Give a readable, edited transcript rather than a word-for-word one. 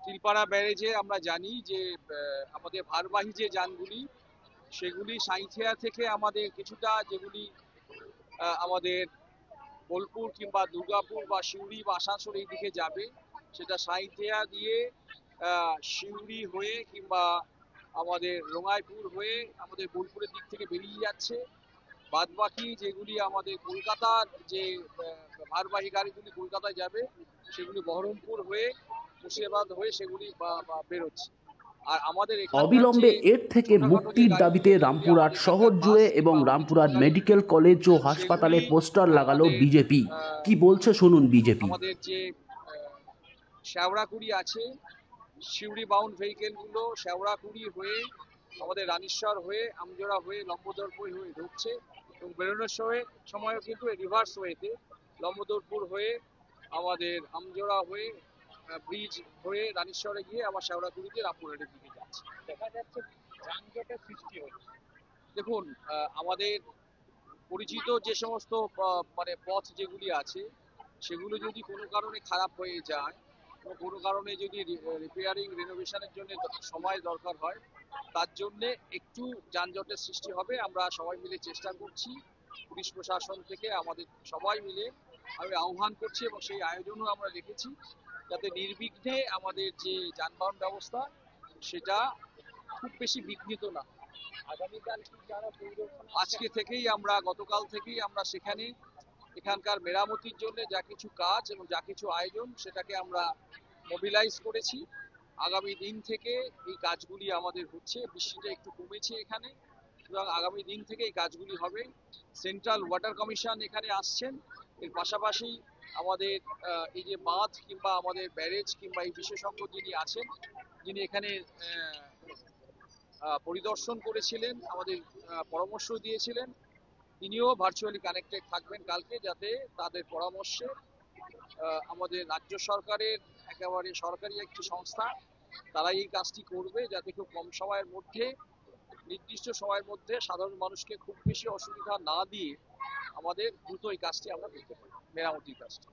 তিলপাড়া ব্যারেজে আমরা জানি যে আমাদের ভারবাহী যে যানগুলি সেগুলি সাঁইথিয়া থেকে আমাদের কিছুটা যেগুলি আমাদের বোলপুর কিংবা দুর্গাপুর বা সিউড়ি বা আসানসোল এই দিকে যাবে, সেটা সাঁইথিয়া দিয়ে সিউড়ি হয়ে কিংবা আমাদের রঙাইপুর হয়ে আমাদের বোলপুরের দিক থেকে বেরিয়ে যাচ্ছে। বাদবাকি যেগুলি আমাদের কলকাতার যে ভারবাহী গাড়িগুলি কলকাতায় যাবে সেগুলি বহরমপুর হয়ে মুর্শিদাবাদ হয়ে সেগুলি বেরোচ্ছে। আর আমাদের এখানকার যে অবিলম্বে এর থেকে ছোটখাটো যে মুক্তির গাড়িগুলি দাবিতে যেগুলি রামপুরহাট আমাদের শহর এখানকার বাস জুড়ে এবং কিংবা অন্য ছোট রামপুরহাট গাড়ি মেডিকেল কলেজ ও হাসপাতালে সেগুলি পোস্টার লাগালো আমাদের বিজেপি। কি বলছে শুনুন বিজেপি। আমাদের যে শেওড়াকুড়ি আছে, সিউড়ি বাউন্ড ভেহিকেলগুলো শেওড়াকুড়ি হয়ে আমাদের রানীশ্বর হয়ে আমজোড়া হয়ে লম্বদরপুর হয়ে ঢুকছে এবং বেরোনোর সময়ও কিন্তু রিভার্স ওয়েতে লম্বদরপুর হয়ে আমাদের আমজোড়া হয়ে ব্রিজ হয়ে রানীশ্বরে গিয়ে আবার শেওড়াকুড়িতে রামপুরহাটের দিকে যাচ্ছে। দেখা যাচ্ছে যানজটের সৃষ্টি হচ্ছে। দেখুন, আমাদের পরিচিত যে সমস্ত মানে পথ যেগুলি আছে সেগুলো যদি কোনো কারণে খারাপ হয়ে যায়, কোনো কারণে যদি রিপেয়ারিং রিনোভেশনের জন্য সময় দরকার হয়, তার জন্য একটু যানজটের সৃষ্টি হবে। আমরা সবাই মিলে চেষ্টা করছি, পুলিশ প্রশাসন থেকে আমাদের সবাই মিলে আমি আহ্বান করছি এবং সেই আয়োজনও আমরা রেখেছি যাতে নির্বিঘ্নে আমাদের যে যানবাহন ব্যবস্থা সেটা খুব বেশি বিঘ্নিত না। আগামীকাল কি যারা পরিদর্শন আজকে থেকেই আমরা গতকাল থেকেই আমরা সেখানে এখানকার মেরামতির জন্য যা কিছু কাজ এবং যা কিছু আয়োজন সেটাকে আমরা মোবিলাইজ করেছি। আগামী দিন থেকে এই কাজগুলি আমাদের হচ্ছে, বৃষ্টিটা একটু কমেছে এখানে, সুতরাং আগামী দিন থেকে এই কাজগুলি হবে। সেন্ট্রাল ওয়াটার কমিশন এখানে আসছেন, এর পাশাপাশি আমাদের এই যে বাঁধ কিংবা আমাদের ব্যারেজ কিংবা এই বিশেষজ্ঞ যিনি আছেন, যিনি এখানে পরিদর্শন করেছিলেন, আমাদের পরামর্শ দিয়েছিলেন, তিনিও ভার্চুয়ালি কানেক্টেড থাকবেন কালকে, যাতে তাদের পরামর্শে আমাদের রাজ্য সরকারের একেবারে সরকারি একটি সংস্থা তারা এই কাজটি করবে যাতে খুব কম সময়ের মধ্যে নির্দিষ্ট সময়ের মধ্যে সাধারণ মানুষকে খুব বেশি অসুবিধা না দিয়ে আমাদের দ্রুত এই কাজটি আমরা করতে পারি, মেরামতির কাজটি।